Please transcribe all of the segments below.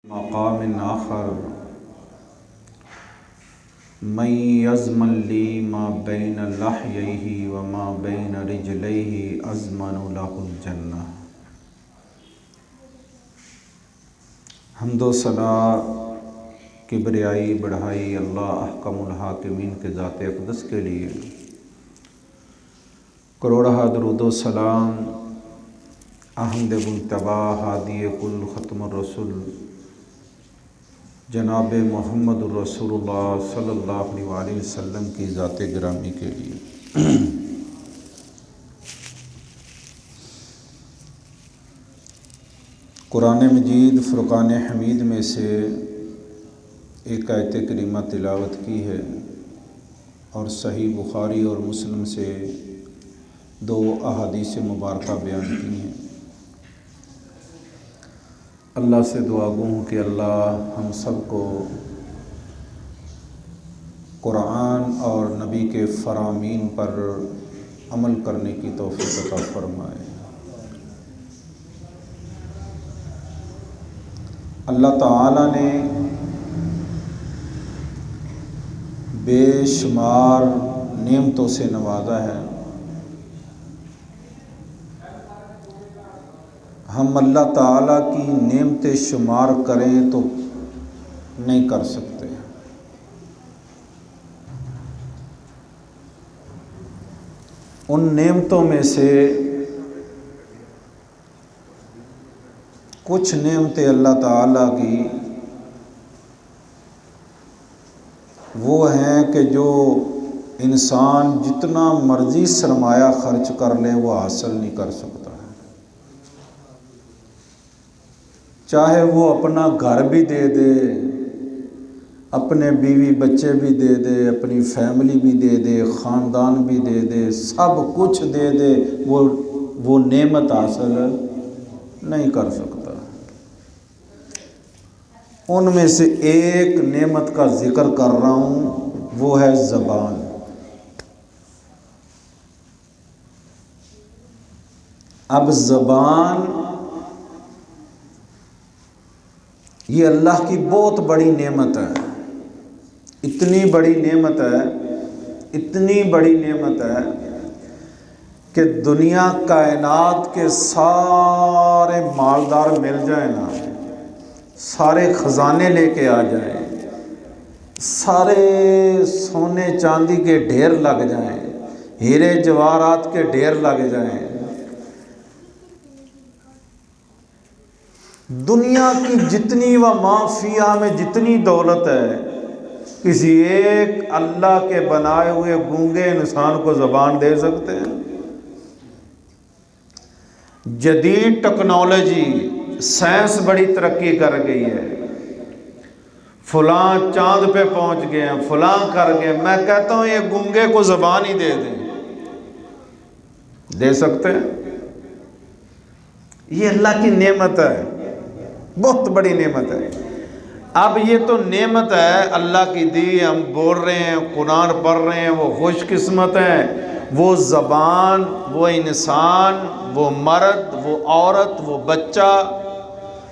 مقام آخر من یضمن لی ما بین لحییہ وما بین رجلیہ اضمن لہ الجنہ۔ حمد و ثنا کبریائی بڑھائی اللہ احکم الحاکمین کے ذات اقدس کے لیے کروڑہ درود و سلام احمد مجتبی ہادی کل ختم الرسول جناب محمد الرسول اللہ صلی اللہ علیہ وآلہ وسلم کی ذات گرامی کے لیے۔ قرآن مجید فرقان حمید میں سے ایک آیت کریمہ تلاوت کی ہے اور صحیح بخاری اور مسلم سے 2 احادیث مبارکہ بیان کی ہیں۔ اللہ سے دعا گو ہوں کہ اللہ ہم سب کو قرآن اور نبی کے فرامین پر عمل کرنے کی توفیق عطا فرمائے۔ اللہ تعالیٰ نے بے شمار نعمتوں سے نوازا ہے۔ ہم اللہ تعالیٰ کی نعمتیں شمار کریں تو نہیں کر سکتے۔ ان نعمتوں میں سے کچھ نعمتیں اللہ تعالیٰ کی وہ ہیں کہ جو انسان جتنا مرضی سرمایہ خرچ کر لے وہ حاصل نہیں کر سکتا۔ چاہے وہ اپنا گھر بھی دے دے، اپنے بیوی بچے بھی دے دے، اپنی فیملی بھی دے دے، خاندان بھی دے دے، سب کچھ دے دے، وہ نعمت حاصل نہیں کر سکتا۔ ان میں سے ایک نعمت کا ذکر کر رہا ہوں، وہ ہے زبان۔ اب زبان یہ اللہ کی بہت بڑی نعمت ہے، اتنی بڑی نعمت ہے، اتنی بڑی نعمت ہے کہ دنیا کائنات کے سارے مالدار مل جائیں نا، سارے خزانے لے کے آ جائیں، سارے سونے چاندی کے ڈھیر لگ جائیں، ہیرے جواہرات کے ڈھیر لگ جائیں، دنیا کی جتنی و مافیا میں جتنی دولت ہے، کسی ایک اللہ کے بنائے ہوئے گونگے انسان کو زبان دے سکتے ہیں؟ جدید ٹیکنالوجی سائنس بڑی ترقی کر گئی ہے، فلاں چاند پہ پہنچ گئے ہیں، فلاں کر گئے، میں کہتا ہوں یہ گونگے کو زبان ہی دے دیں، دے سکتے ہیں؟ یہ اللہ کی نعمت ہے، بہت بڑی نعمت ہے۔ اب یہ تو نعمت ہے اللہ کی دی، ہم بول رہے ہیں، قرآن پڑھ رہے ہیں، وہ خوش قسمت ہیں۔ وہ زبان، وہ انسان، وہ مرد، وہ عورت، وہ بچہ،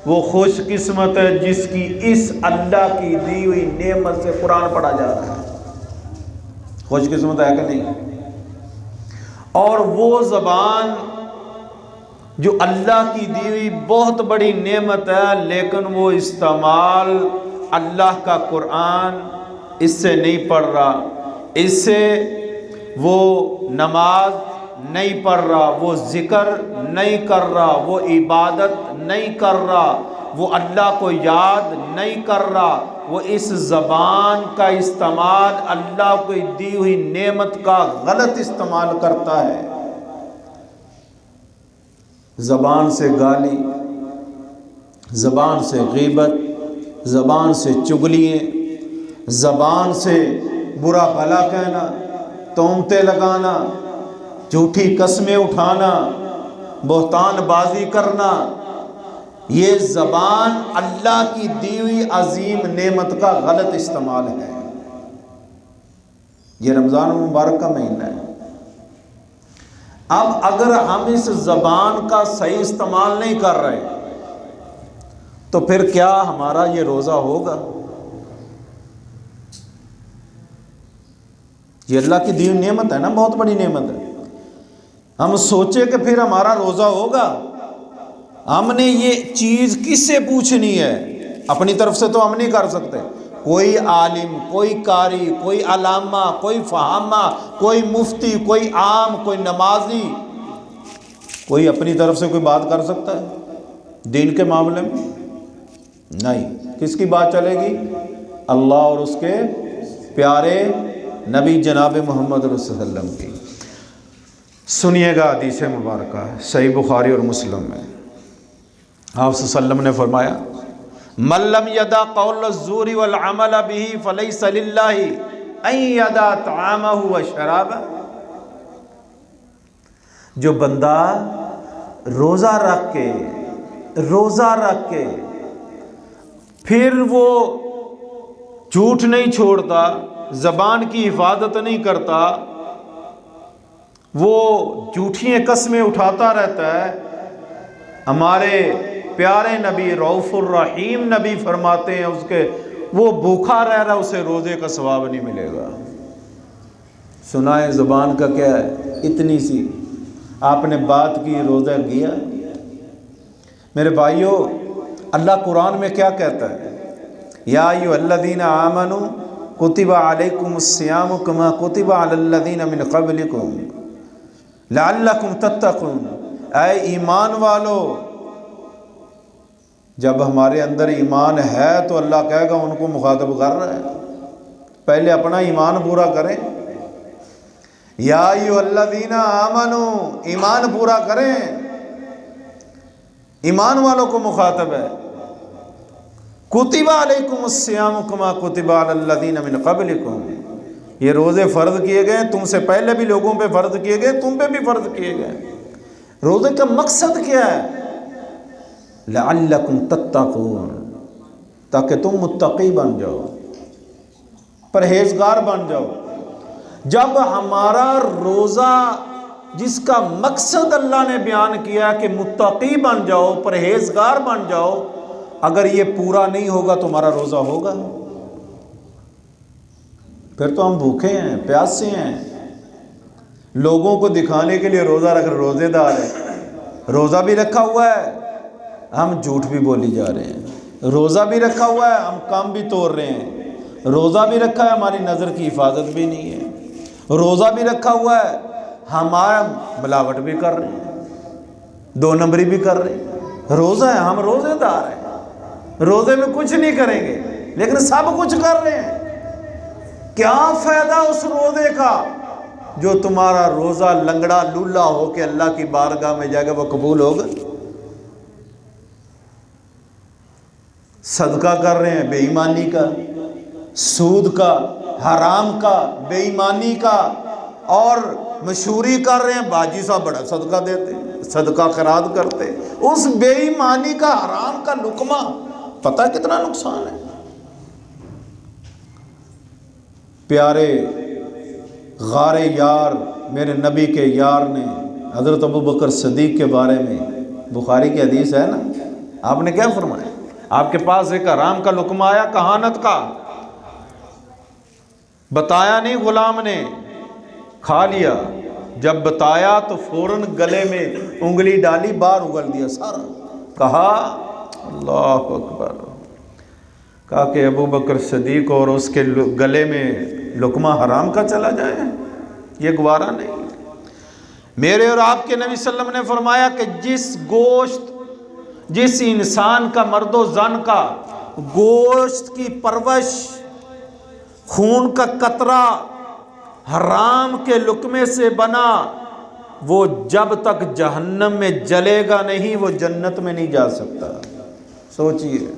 وہ خوش قسمت ہے جس کی اس اللہ کی دی ہوئی نعمت سے قرآن پڑھا جا رہا ہے۔ خوش قسمت ہے کہ نہیں؟ اور وہ زبان جو اللہ کی دی ہوئی بہت بڑی نعمت ہے، لیکن وہ استعمال اللہ کا قرآن اس سے نہیں پڑھ رہا، اس سے وہ نماز نہیں پڑھ رہا، وہ ذکر نہیں کر رہا، وہ عبادت نہیں کر رہا، وہ اللہ کو یاد نہیں کر رہا، وہ اس زبان کا استعمال اللہ کو دی ہوئی نعمت کا غلط استعمال کرتا ہے۔ زبان سے گالی، زبان سے غیبت، زبان سے چغلیاں، زبان سے برا بھلا کہنا، تہمتیں لگانا، جھوٹی قسمیں اٹھانا، بہتان بازی کرنا، یہ زبان اللہ کی دی ہوئی عظیم نعمت کا غلط استعمال ہے۔ یہ رمضان مبارک کا مہینہ ہے، اب اگر ہم اس زبان کا صحیح استعمال نہیں کر رہے تو پھر کیا ہمارا یہ روزہ ہوگا؟ یہ اللہ کی دی ہوئی نعمت ہے نا، بہت بڑی نعمت ہے۔ ہم سوچے کہ پھر ہمارا روزہ ہوگا؟ ہم نے یہ چیز کس سے پوچھنی ہے؟ اپنی طرف سے تو ہم نہیں کر سکتے۔ کوئی عالم، کوئی قاری، کوئی علامہ، کوئی فہامہ، کوئی مفتی، کوئی عام، کوئی نمازی، کوئی اپنی طرف سے کوئی بات کر سکتا ہے دین کے معاملے میں؟ نہیں۔ کس کی بات چلے گی؟ اللہ اور اس کے پیارے نبی جناب محمد رسول اللہ علیہ وسلم کی۔ سنیے گا حدیث مبارکہ صحیح بخاری اور مسلم میں، آپ صلی اللہ علیہ وسلم نے فرمایا من لم یدع قول الزور والعمل به فلیس للہ ان یدع طعامہ وشرابہ۔ جو بندہ روزہ رکھ کے پھر وہ جھوٹ نہیں چھوڑتا، زبان کی حفاظت نہیں کرتا، وہ جھوٹی قسمیں اٹھاتا رہتا ہے، ہمارے پیارے نبی رؤوف الرحیم نبی فرماتے ہیں اس کے وہ بھوکا رہ رہا اسے روزے کا ثواب نہیں ملے گا۔ سنائیں زبان کا کیا ہے؟ اتنی سی آپ نے بات کی، روزہ کیا۔ میرے بھائیوں، اللہ قرآن میں کیا کہتا ہے؟ یا ایھا الذین آمنوا کتب علیکم الصیام کما کتب علی الذین من قبلکم لعلکم تتقون۔ اے ایمان والو، جب ہمارے اندر ایمان ہے تو اللہ کہے گا ان کو مخاطب کر رہا ہے، پہلے اپنا ایمان پورا کریں۔ یا ایھا الذین آمنوا، ایمان پورا کریں، ایمان والوں کو مخاطب ہے۔ کتب علیکم الصیام کما کتب علی الذین من قبلکم، یہ روزے فرض کیے گئے، تم سے پہلے بھی لوگوں پہ فرض کیے گئے، تم پہ بھی فرض کیے گئے۔ روزے کا مقصد کیا ہے؟ لعلکم تتقون، تاکہ تم متقی بن جاؤ، پرہیزگار بن جاؤ۔ جب ہمارا روزہ جس کا مقصد اللہ نے بیان کیا کہ متقی بن جاؤ، پرہیزگار بن جاؤ، اگر یہ پورا نہیں ہوگا تو ہمارا روزہ ہوگا؟ پھر تو ہم بھوکے ہیں، پیاسے ہیں، لوگوں کو دکھانے کے لیے روزہ رکھ رہے، روزے دار ہیں، روزہ بھی رکھا ہوا ہے، ہم جھوٹ بھی بولی جا رہے ہیں، روزہ بھی رکھا ہوا ہے، ہم کام بھی توڑ رہے ہیں، روزہ بھی رکھا ہے، ہماری نظر کی حفاظت بھی نہیں ہے، روزہ بھی رکھا ہوا ہے، ہمارا ملاوٹ بھی کر رہے ہیں، دو نمبری بھی کر رہے ہیں۔ روزہ ہے، ہم روزے دار ہیں، روزے میں کچھ نہیں کریں گے لیکن سب کچھ کر رہے ہیں۔ کیا فائدہ اس روزے کا جو تمہارا روزہ لنگڑا لولا ہو کے اللہ کی بارگاہ میں جائے گا، وہ قبول ہوگا؟ صدقہ کر رہے ہیں بے ایمانی کا، سود کا، حرام کا، بے ایمانی کا، اور مشہوری کر رہے ہیں باجی صاحب بڑا صدقہ دیتے، صدقہ خیرات کرتے، اس بے ایمانی کا، حرام کا لقمہ پتہ کتنا نقصان ہے۔ پیارے غار یار میرے نبی کے یار نے حضرت ابوبکر صدیق کے بارے میں، بخاری کی حدیث ہے نا، آپ نے کیا فرمایا؟ آپ کے پاس ایک حرام کا لقمہ آیا، کہانت کا، بتایا نہیں، غلام نے کھا لیا، جب بتایا تو فوراً گلے میں انگلی ڈالی، باہر اگل دیا سارا، کہا اللہ اکبر، کہا کہ ابوبکر صدیق اور اس کے گلے میں لقمہ حرام کا چلا جائے، یہ گوارا نہیں۔ میرے اور آپ کے نبی صلی اللہ علیہ وسلم نے فرمایا کہ جس گوشت، جس انسان کا، مرد و زن کا گوشت کی پرورش، خون کا قطرہ حرام کے لقمے سے بنا، وہ جب تک جہنم میں جلے گا نہیں وہ جنت میں نہیں جا سکتا۔ سوچئے،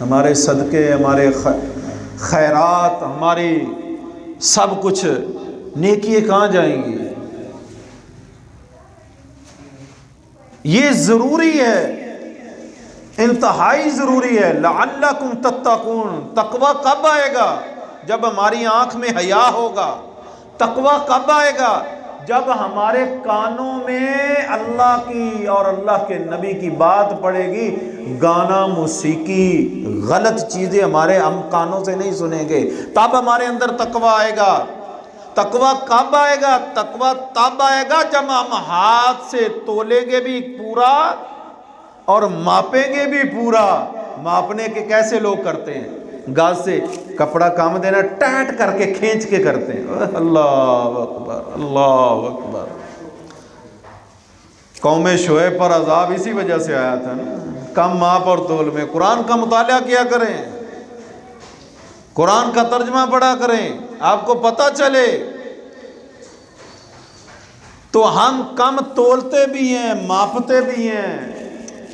ہمارے صدقے، ہمارے خیرات، ہماری سب کچھ نیکیاں کہاں جائیں گی؟ یہ ضروری ہے، انتہائی ضروری ہے۔ لعلکم تتقون، تقوی کب آئے گا؟ جب ہماری آنکھ میں حیا ہوگا۔ تقوی کب آئے گا؟ جب ہمارے کانوں میں اللہ کی اور اللہ کے نبی کی بات پڑے گی، گانا، موسیقی، غلط چیزیں ہم کانوں سے نہیں سنیں گے، تب ہمارے اندر تقوی آئے گا۔ تقوی کب آئے گا؟ تقوی تب آئے گا جب ہم ہاتھ سے تولیں گے بھی پورا اور ماپیں گے بھی پورا۔ ماپنے کے کیسے لوگ کرتے ہیں؟ گاز سے کپڑا کام دینا، ٹائٹ کر کے کھینچ کے کرتے ہیں۔ اللہ اکبر، اللہ اکبر۔ قوم شعیب پر عذاب اسی وجہ سے آیا تھا نا، کم ماپ اور تول میں۔ قرآن کا مطالعہ کیا کریں، قرآن کا ترجمہ پڑھا کریں، آپ کو پتہ چلے۔ تو ہم کم تولتے بھی ہیں، ماپتے بھی ہیں۔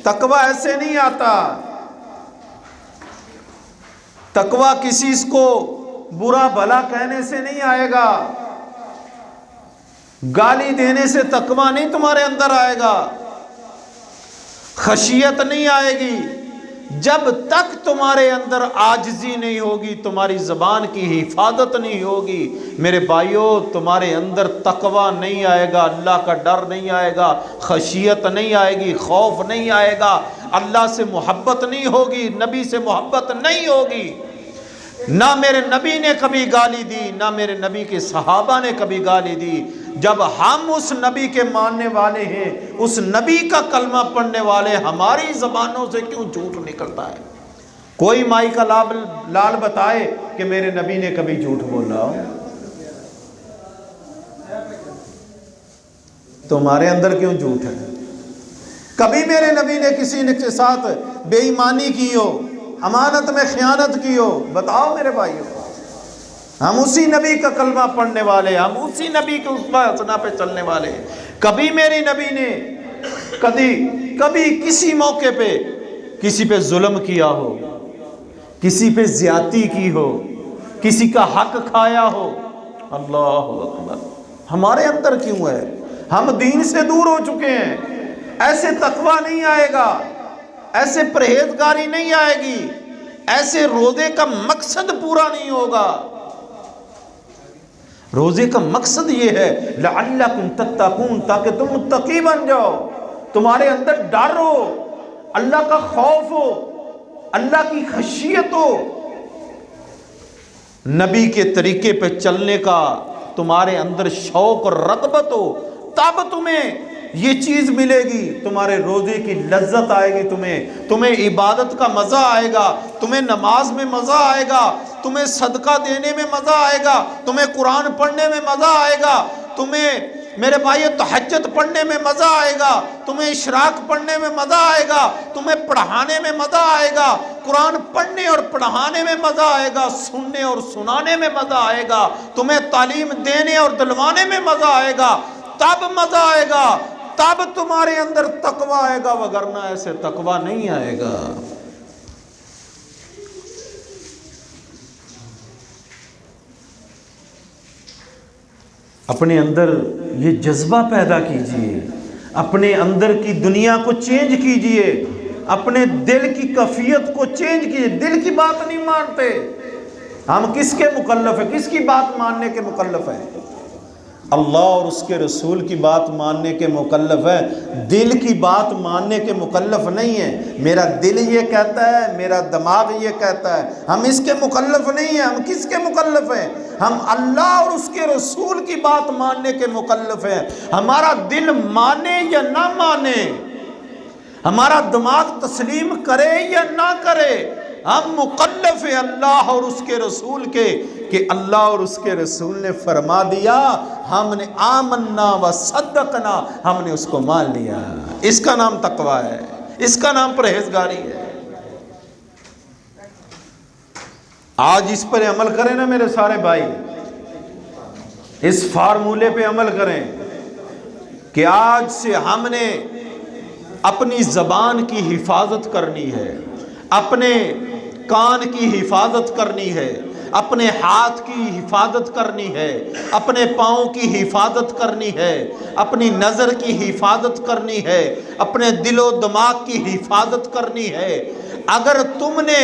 تقوی ایسے نہیں آتا۔ تقوی کسی کو برا بھلا کہنے سے نہیں آئے گا، گالی دینے سے تقوی نہیں تمہارے اندر آئے گا، خشیت نہیں آئے گی۔ جب تک تمہارے اندر عاجزی نہیں ہوگی، تمہاری زبان کی حفاظت نہیں ہوگی، میرے بھائیوں، تمہارے اندر تقوی نہیں آئے گا، اللہ کا ڈر نہیں آئے گا، خشیت نہیں آئے گی، خوف نہیں آئے گا، اللہ سے محبت نہیں ہوگی، نبی سے محبت نہیں ہوگی۔ نہ میرے نبی نے کبھی گالی دی، نہ میرے نبی کے صحابہ نے کبھی گالی دی۔ جب ہم اس نبی کے ماننے والے ہیں، اس نبی کا کلمہ پڑھنے والے، ہماری زبانوں سے کیوں جھوٹ نکلتا ہے؟ کوئی مائی کا لال بتائے کہ میرے نبی نے کبھی جھوٹ بولا ہو؟ تمہارے اندر کیوں جھوٹ ہے؟ کبھی میرے نبی نے کسی کے ساتھ بے ایمانی کی ہو، امانت میں خیانت کی ہو؟ بتاؤ میرے بھائیوں۔ ہم اسی نبی کا کلمہ پڑھنے والے، ہم اسی نبی کے اسوہ حسنہ پہ چلنے والے۔ کبھی میری نبی نے کبھی کسی موقع پہ کسی پہ ظلم کیا ہو، کسی پہ زیادتی کی ہو، کسی کا حق کھایا ہو؟ اللہ اکبر۔ ہمارے اندر کیوں ہے؟ ہم دین سے دور ہو چکے ہیں۔ ایسے تقوی نہیں آئے گا، ایسے پرہیزگاری نہیں آئے گی، ایسے روزے کا مقصد پورا نہیں ہوگا۔ روزے کا مقصد یہ ہے لعلکم تتقون، تاکہ تم متقی بن جاؤ، تمہارے اندر ڈر ہو، اللہ کا خوف ہو، اللہ کی خشیت ہو، نبی کے طریقے پہ چلنے کا تمہارے اندر شوق اور رغبت ہو، تب تمہیں یہ چیز ملے گی۔ تمہارے روزے کی لذت آئے گی، تمہیں عبادت کا مزہ آئے گا، تمہیں نماز میں مزہ آئے گا، تمہیں صدقہ دینے میں مزہ آئے گا، تمہیں قرآن پڑھنے میں مزہ آئے گا، تمہیں میرے بھائیو تہجد پڑھنے میں مزہ آئے گا، تمہیں اشراق پڑھنے میں مزہ آئے گا، تمہیں پڑھانے میں مزہ آئے گا، قرآن پڑھنے اور پڑھانے میں مزہ آئے گا، سننے اور سنانے میں مزہ آئے گا، تمہیں تعلیم دینے اور دلوانے میں مزہ آئے گا، تب مزہ آئے گا، تب تمہارے اندر تقوی آئے گا، وگرنہ ایسے تقوی نہیں آئے گا۔ اپنے اندر یہ جذبہ پیدا کیجئے، اپنے اندر کی دنیا کو چینج کیجئے، اپنے دل کی کیفیت کو چینج کیجئے۔ دل کی بات نہیں مانتے، ہم کس کے مکلف ہیں؟ کس کی بات ماننے کے مکلف ہیں؟ اللہ اور اس کے رسول کی بات ماننے کے مکلف ہے، دل کی بات ماننے کے مکلف نہیں ہے۔ میرا دل یہ کہتا ہے، میرا دماغ یہ کہتا ہے، ہم اس کے مکلف نہیں ہیں۔ ہم کس کے مکلف ہیں؟ ہم اللہ اور اس کے رسول کی بات ماننے کے مکلف ہیں۔ ہمارا دل مانے یا نہ مانے، ہمارا دماغ تسلیم کرے یا نہ کرے، ہم مکلف ہیں اللہ اور اس کے رسول کے، کہ اللہ اور اس کے رسول نے فرما دیا، ہم نے آمنا و صدقنا، ہم نے اس کو مان لیا۔ اس کا نام تقوی ہے، اس کا نام پرہیزگاری ہے۔ آج اس پر عمل کریں نا میرے سارے بھائی، اس فارمولے پہ عمل کریں کہ آج سے ہم نے اپنی زبان کی حفاظت کرنی ہے، اپنے کان کی حفاظت کرنی ہے، اپنے ہاتھ کی حفاظت کرنی ہے، اپنے پاؤں کی حفاظت کرنی ہے، اپنی نظر کی حفاظت کرنی ہے، اپنے دل و دماغ کی حفاظت کرنی ہے۔ اگر تم نے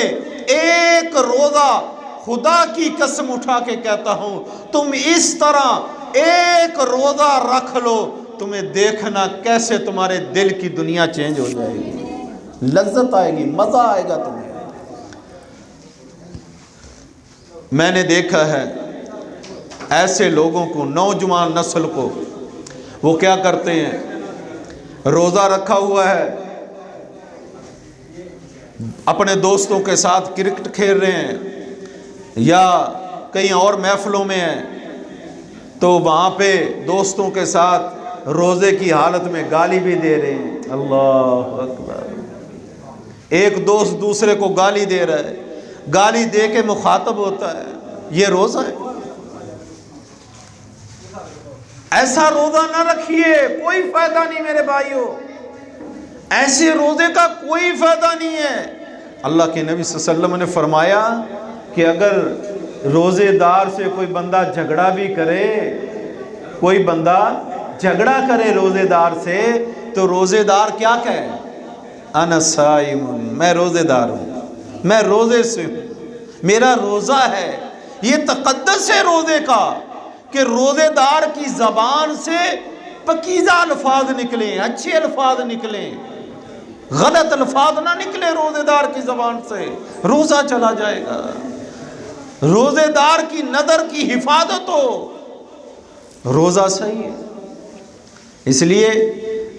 ایک روزہ، خدا کی قسم اٹھا کے کہتا ہوں، تم اس طرح ایک روزہ رکھ لو، تمہیں دیکھنا کیسے تمہارے دل کی دنیا چینج ہو جائے گی، لذت آئے گی، مزہ آئے گا تمہیں۔ میں نے دیکھا ہے ایسے لوگوں کو، نوجوان نسل کو، وہ کیا کرتے ہیں، روزہ رکھا ہوا ہے، اپنے دوستوں کے ساتھ کرکٹ کھیل رہے ہیں یا کہیں اور محفلوں میں ہیں، تو وہاں پہ دوستوں کے ساتھ روزے کی حالت میں گالی بھی دے رہے ہیں۔ اللہ اکبر، ایک دوست دوسرے کو گالی دے رہا ہے، گالی دے کے مخاطب ہوتا ہے، یہ روزہ ہے؟ ایسا روزہ نہ رکھیے، کوئی فائدہ نہیں میرے بھائیو، ایسے روزے کا کوئی فائدہ نہیں ہے۔ اللہ کے نبی صلی اللہ علیہ وسلم نے فرمایا کہ اگر روزے دار سے کوئی بندہ جھگڑا بھی کرے، کوئی بندہ جھگڑا کرے روزے دار سے، تو روزے دار کیا کہے، انا صائم، میں روزے دار ہوں، میں روزے سے ہوں، میرا روزہ ہے۔ یہ تقدس ہے روزے کا کہ روزے دار کی زبان سے پاکیزہ الفاظ نکلیں، اچھے الفاظ نکلیں، غلط الفاظ نہ نکلے روزے دار کی زبان سے، روزہ چلا جائے گا۔ روزے دار کی نظر کی حفاظت ہو، روزہ صحیح ہے۔ اس لیے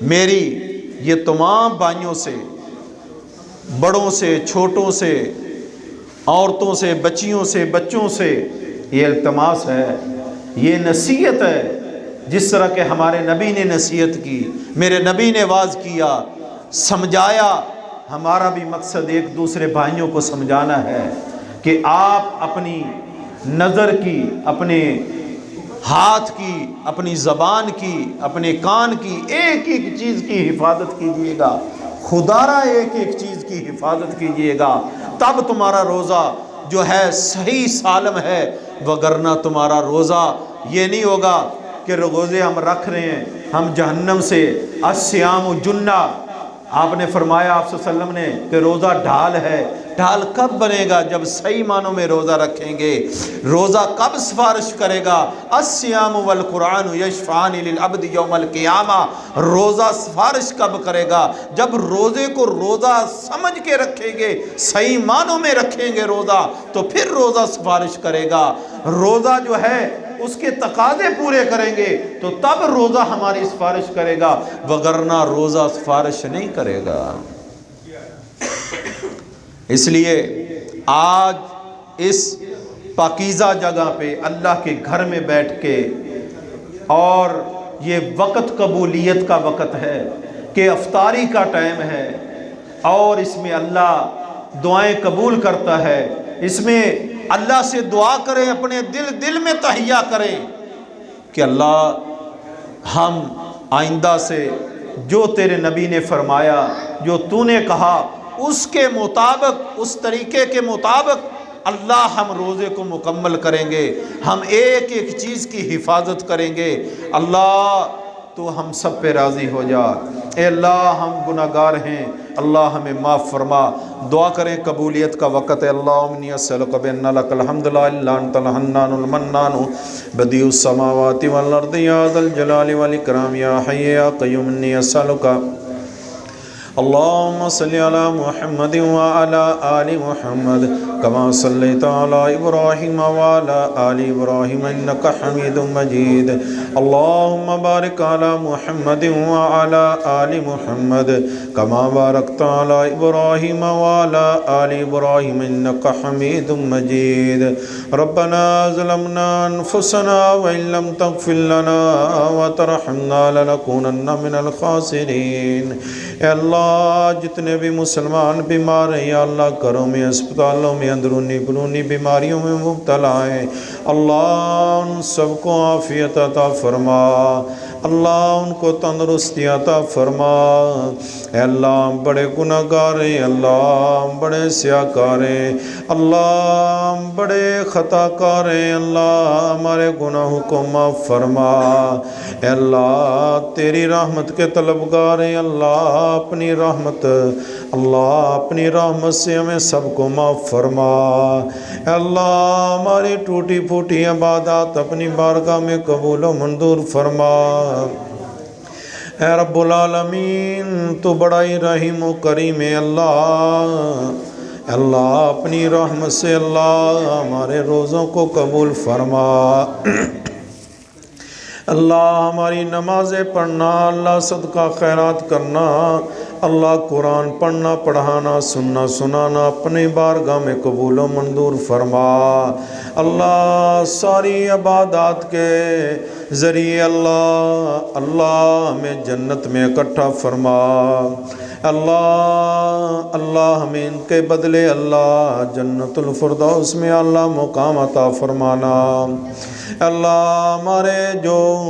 میری یہ تمام بھائیوں سے، بڑوں سے، چھوٹوں سے، عورتوں سے، بچیوں سے، بچوں سے یہ التماس ہے، یہ نصیحت ہے، جس طرح کہ ہمارے نبی نے نصیحت کی، میرے نبی نے واعظ کیا، سمجھایا۔ ہمارا بھی مقصد ایک دوسرے بھائیوں کو سمجھانا ہے کہ آپ اپنی نظر کی، اپنے ہاتھ کی، اپنی زبان کی، اپنے کان کی، ایک ایک چیز کی حفاظت کیجئے گا، خدارہ ایک ایک چیز کی حفاظت کیجئے گا، تب تمہارا روزہ جو ہے صحیح سالم ہے، وگرنہ تمہارا روزہ یہ نہیں ہوگا کہ روزے ہم رکھ رہے ہیں، ہم جہنم سے، الصیام جنہ، آپ نے فرمایا آپ صلی اللہ علیہ وسلم نے کہ روزہ ڈھال ہے۔ ڈھال کب بنے گا؟ جب صحیح معنوں میں روزہ رکھیں گے۔ روزہ کب سفارش کرے گا؟ الصیام والقرآن یشفعان للعبد یوم القیامہ، روزہ سفارش کب کرے گا؟ جب روزے کو روزہ سمجھ کے رکھیں گے، صحیح معنوں میں رکھیں گے روزہ، تو پھر روزہ سفارش کرے گا۔ روزہ جو ہے اس کے تقاضے پورے کریں گے تو تب روزہ ہماری سفارش کرے گا، وگرنہ روزہ سفارش نہیں کرے گا۔ اس لیے آج اس پاکیزہ جگہ پہ اللہ کے گھر میں بیٹھ کے، اور یہ وقت قبولیت کا وقت ہے کہ افطاری کا ٹائم ہے، اور اس میں اللہ دعائیں قبول کرتا ہے، اس میں اللہ سے دعا کریں، اپنے دل میں تہیہ کریں کہ اللہ ہم آئندہ سے جو تیرے نبی نے فرمایا، جو تو نے کہا، اس کے مطابق، اس طریقے کے مطابق اللہ ہم روزے کو مکمل کریں گے، ہم ایک ایک چیز کی حفاظت کریں گے۔ اللہ تو ہم سب پہ راضی ہو جا۔ اے اللہ ہم گناہگار ہیں، اللہ ہمیں معاف فرما۔ دعا کریں، قبولیت کا وقت ہے۔ اللہم انی اسألک بأن لک الحمد لا الہ الا انت الحنان المنان بدیع السماوات والارض یا ذا الجلال والاکرام یا حی یا قیوم انی اسألک اللهم صل على محمد وعلى آل محمد كما صليت على إبراهيم وعلى آل إبراهيم إنك حميد مجيد اللهم بارك على محمد وعلى آل محمد كما باركت على إبراهيم وعلى آل إبراهيم إنك حميد مجيد ربنا ظلمنا أنفسنا وإن لم تغفر لنا وترحمنا لنكونن من الخاسرين۔ اے اللہ جتنے بھی مسلمان بیمار ہیں یا اللہ گھروں میں، اسپتالوں میں، اندرونی بیرونی بیماریوں میں مبتلا ہیں، اللہ ان سب کو عافیت عطا فرما، اللہ ان کو تندرستی عطا فرما۔ اے اللہ ہم بڑے گناہگار ہیں، اللہ ہم بڑے سیاہکار ہیں، اللہ ہم بڑے خطا کار ہیں، اللہ ہمارے گناہوں کو معاف فرما۔ اے اللہ تیری رحمت کے طلبگار ہیں، اللہ اپنی رحمت اللہ اپنی رحمت سے ہمیں سب کو معاف فرما۔ اے اللہ ہماری ٹوٹی پھوٹی عبادات اپنی بارگاہ میں قبول و منظور فرما۔ اے رب العالمین تو بڑا ہی رحیم و کریم ہے اللہ۔ اللہ اپنی رحمت سے اللہ ہمارے روزوں کو قبول فرما۔ اللہ ہماری نمازیں پڑھنا، اللہ صدقہ خیرات کرنا، اللہ قرآن پڑھنا پڑھانا سننا سنانا اپنی بارگاہ میں قبول و منظور فرما۔ اللہ ساری عبادات کے ذریعے اللہ ہمیں جنت میں اکٹھا فرما۔ اللہ ہمیں ان کے بدلے اللہ جنت الفردوس میں اللہ مقام عطا فرمانا۔ اللہ ہمارے جو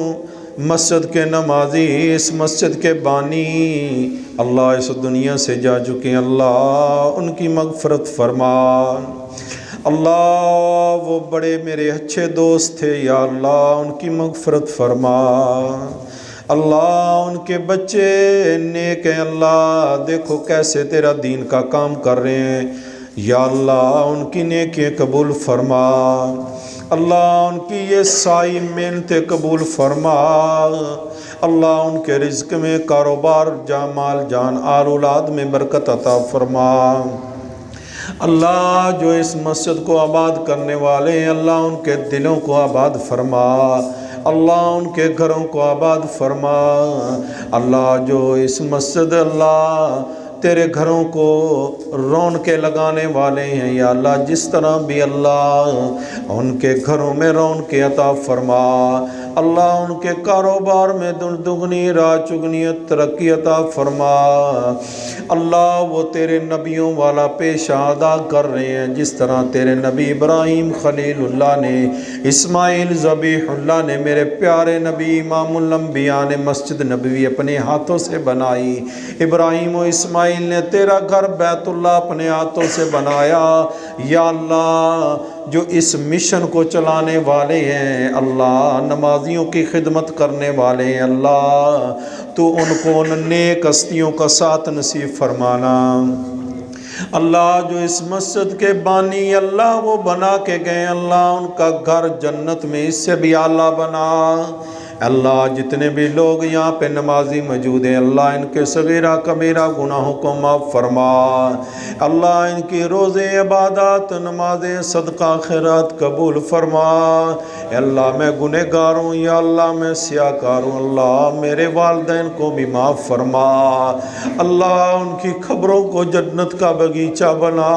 مسجد کے نمازی، اس مسجد کے بانی اللہ اس دنیا سے جا چکے ہیں، اللہ ان کی مغفرت فرما۔ اللہ وہ بڑے میرے اچھے دوست تھے، یا اللہ ان کی مغفرت فرما۔ اللہ ان کے بچے نیک ہیں، اللہ دیکھو کیسے تیرا دین کا کام کر رہے ہیں، یا اللہ ان کی نیکیاں قبول فرما۔ اللہ ان کی یہ ساری محنتیں قبول فرما۔ اللہ ان کے رزق میں، کاروبار، مال جان آل اولاد میں برکت عطا فرما۔ اللہ جو اس مسجد کو آباد کرنے والے ہیں، اللہ ان کے دلوں کو آباد فرما۔ اللہ ان کے گھروں کو آباد فرما۔ اللہ جو اس مسجد اللہ تیرے گھروں کو رونقیں لگانے والے ہیں، یا اللہ جس طرح بھی اللہ ان کے گھروں میں رونقیں عطا فرما۔ اللہ ان کے کاروبار میں دگنی رات چگنی ترقی عطا فرما۔ اللہ وہ تیرے نبیوں والا پیشہ ادا کر رہے ہیں، جس طرح تیرے نبی ابراہیم خلیل اللہ نے، اسماعیل ذبیح اللہ نے، میرے پیارے نبی امام الانبیاء نے مسجد نبوی اپنے ہاتھوں سے بنائی، ابراہیم و اسماعیل نے تیرا گھر بیت اللہ اپنے ہاتھوں سے بنایا۔ یا اللہ جو اس مشن کو چلانے والے ہیں، اللہ نمازیوں کی خدمت کرنے والے ہیں، اللہ تو ان کو ان نیک ہستیوں کا ساتھ نصیب فرمانا۔ اللہ جو اس مسجد کے بانی اللہ وہ بنا کے گئے، اللہ ان کا گھر جنت میں اس سے بھی اعلیٰ بنا۔ اللہ جتنے بھی لوگ یہاں پہ نمازی موجود ہیں، اللہ ان کے صغیرہ کبیرہ گناہوں کو معاف فرما۔ اللہ ان کی روزے عبادات نمازیں صدقہ خیرات قبول فرما۔ اللہ میں گنہگار ہوں، یا اللہ میں سیاکار ہوں، اللہ میرے والدین کو بھی معاف فرما۔ اللہ ان کی قبروں کو جنت کا باغیچہ بنا۔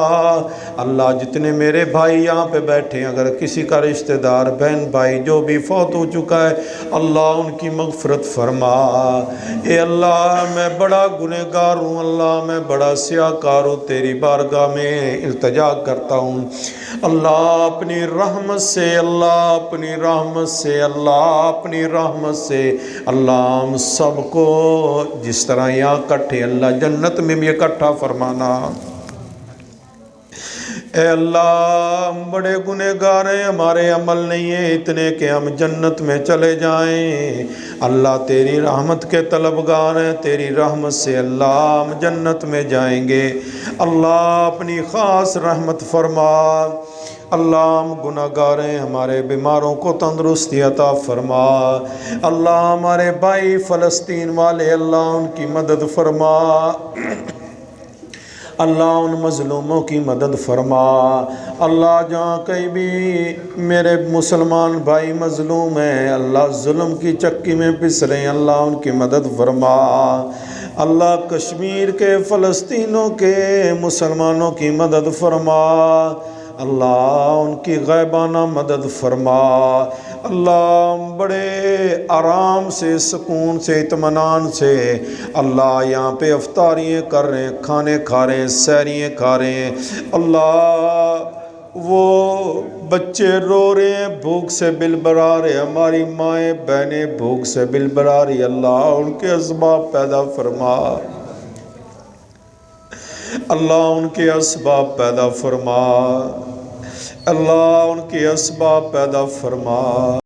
اللہ جتنے میرے بھائی یہاں پہ بیٹھے ہیں، اگر کسی کا رشتہ دار بہن بھائی جو بھی فوت ہو چکا ہے، اللہ ان کی مغفرت فرما۔ اے اللہ میں بڑا گنہگار ہوں، اللہ میں بڑا سیاکار ہوں، تیری بارگاہ میں التجا کرتا ہوں۔ اللہ اپنی رحمت سے، اللہ اپنی رحمت سے، اللہ اپنی رحمت سے اللہ ہم سب کو جس طرح یہاں اکٹھے اللہ جنت میں بھی اکٹھا فرمانا۔ اے اللہ ہم بڑے گنہگار ہیں، ہمارے عمل نہیں ہیں اتنے کہ ہم جنت میں چلے جائیں۔ اللہ تیری رحمت کے طلبگار ہیں، تیری رحمت سے اللہ ہم جنت میں جائیں گے۔ اللہ اپنی خاص رحمت فرما۔ اللہ ہم گناہگار ہیں، ہمارے بیماروں کو تندرستی عطا فرما۔ اللہ ہمارے بھائی فلسطین والے، اللہ ان کی مدد فرما۔ اللہ ان مظلوموں کی مدد فرما۔ اللہ جہاں کہیں بھی میرے مسلمان بھائی مظلوم ہیں، اللہ ظلم کی چکی میں پس رہے ہیں، اللہ ان کی مدد فرما۔ اللہ کشمیر کے فلسطینوں کے مسلمانوں کی مدد فرما۔ اللہ ان کی غیبانہ مدد فرما۔ اللہ بڑے آرام سے، سکون سے، اطمینان سے اللہ یہاں پہ افطاریاں کر رہے ہیں، کھانے کھا رہے ہیں، سحریاں کھا رہے ہیں۔ اللہ وہ بچے رو رہے ہیں، بھوک سے بلبلا رہے ہیں، ہماری مائیں بہنیں بھوک سے بلبلا رہی، اللہ ان کے اسباب پیدا فرما۔ اللہ ان کے اسباب پیدا فرما۔ اللہ ان کے اسباب پیدا فرما۔